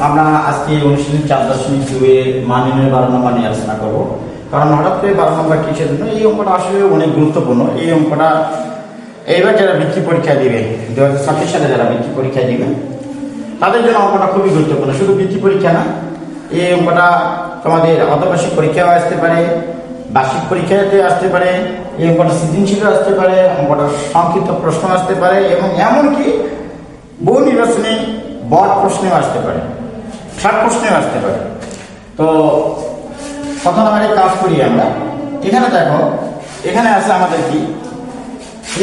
আমরা আজকে অনুশীলনী 4.2 এর মান নির্ণয় 12 নম্বর নিয়ে আলোচনা করব। কারণ হঠাৎ করে 12 নম্বর কিসের জন্য? এই অঙ্কটা আসলে অনেক গুরুত্বপূর্ণ। এই অঙ্কটা এইবার যারা বৃত্তি পরীক্ষা দিবে 2026 সালে যারা বৃত্তি পরীক্ষা দিবে তাদের জন্য অঙ্কটা খুবই গুরুত্বপূর্ণ। শুধু বৃত্তি পরীক্ষা না, এই অঙ্কটা তোমাদের অর্ধবার্ষিক পরীক্ষাও আসতে পারে, বার্ষিক পরীক্ষাতে আসতে পারে, এই অঙ্কটা সৃজনশীলও আসতে পারে, অঙ্কটা সংক্ষিপ্ত প্রশ্ন আসতে পারে এবং এমনকি বহু নির্বাচনী বড় প্রশ্নেও আসতে পারে, শর্ট প্রশ্নেও আসতে পারে। তো প্রথম আমরা কাজ করি আমরা। এখানে দেখো, এখানে আছে আমাদের কি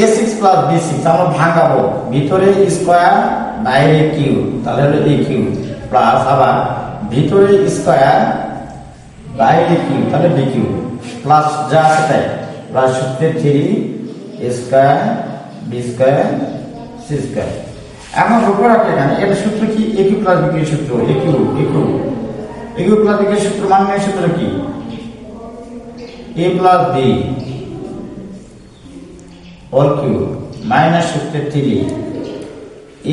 a6 প্লাস b6, আমরা ভাঙাবো ভিতরে স্কোয়ার বাইরে কিউ, তাহলে হলো a কিউ প্লাস আবার ভিতরে স্কোয়ার বাইরে কিউ, তাহলে b কিউ প্লাস যা আছে তাই প্লাস সূত্রে 3 square b square c square. এখন লক্ষ্য রাখো এখানে এটা সূত্র কি? a cube plus b cube সূত্র, a cube plus b cube সূত্র মানে সূত্র কি? a plus b whole cube minus সূত্র 3,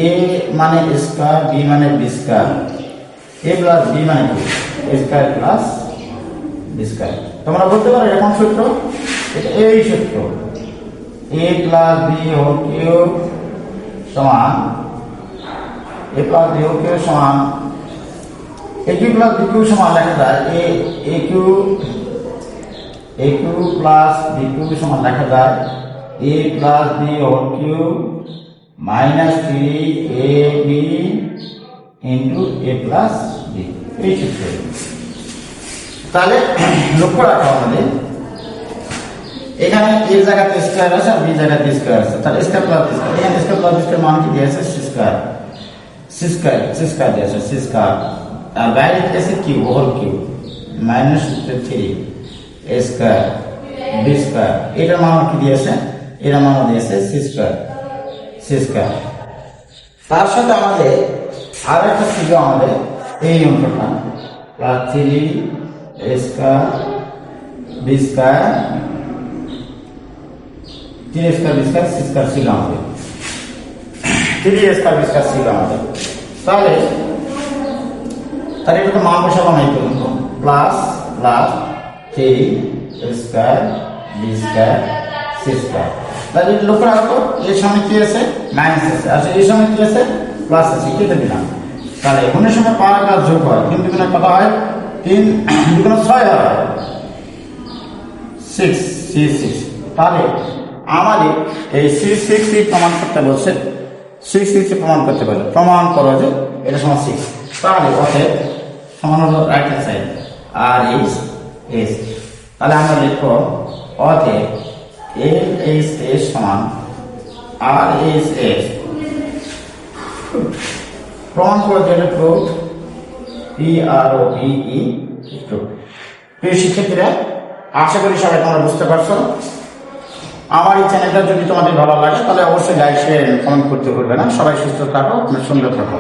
a মানে স্কয়ার, b মানে b square, a plus b মানে কি? a square plus b square. তোমরা বলতে পারো এরকম সূত্র, এটা এই সূত্র a plus b whole cube সমান a plus b whole cube সমান a cube plus b cube সমান লেখা যায় a cube plus b cube সমান লেখা যায় a plus b whole cube minus 3ab into a plus b, এই সূত্র। তাহলে লক্ষ্য রাখো আমাদের এখানে a জায়গাতে স্কয়ার আছে আর b জায়গাতে স্কয়ার আছে, তাহলে স্কয়ার প্লাস স্কয়ার, এখানে স্কয়ার প্লাস স্কয়ার মান কি দিয়েছে? c স্কয়ার দিয়েছে, c স্কয়ার, আর বাইরে দিয়েছে cube whole cube minus 3 a square b square, এটার মান কি দিয়েছে? এর মান দিয়েছে c স্কয়ার। তার সাথে আমাদের আর একটা ছিল আমাদের এই অঙ্কটা plus 3 a square b square 3 square b square c square ছিল আমাদের, 3 স্কয়ার b স্কয়ার ছিল আমাদের। তাহলে এটা তো মান বসাবো না, এই পর্যন্ত plus 3 square b square c square. তাহলে লক্ষ্য রাখো এর সামনে কি আছে? মাইনাস আছে, আর এর সামনে কি আছে? প্লাস আছে, কেটে দিলাম। তাহলে গুণের সময় পাওয়ার কাজ যোগ হয়, কিন্তু গুণের কত হয়? 3 গুণ 6 হয় 6 c6। তাহলে আমাদের এই c6 প্রমাণ করতে বলছে, c6 প্রমাণ করতে বলে, প্রমাণ করো যে এটা সমান 6। তাহলে অতএব সমান হলো রাইট হ্যান্ড সাইড আর এইচ। তাহলে আমরা লিখবো অতএব LHS সমান RHS, প্রমাণ করে যেটা প্রুফ PROVE প্রুফ। প্রিয় শিক্ষার্থীরা, আশা করি সবাই তোমরা বুঝতে পারছো। আমার এই চ্যানেলটা যদি তোমাদের ভালো লাগে তাহলে অবশ্যই লাইক শেয়ার কমেন্ট করতে ভুলবে না। সবাই সুস্থ থাকো, সুন্দর থাকো।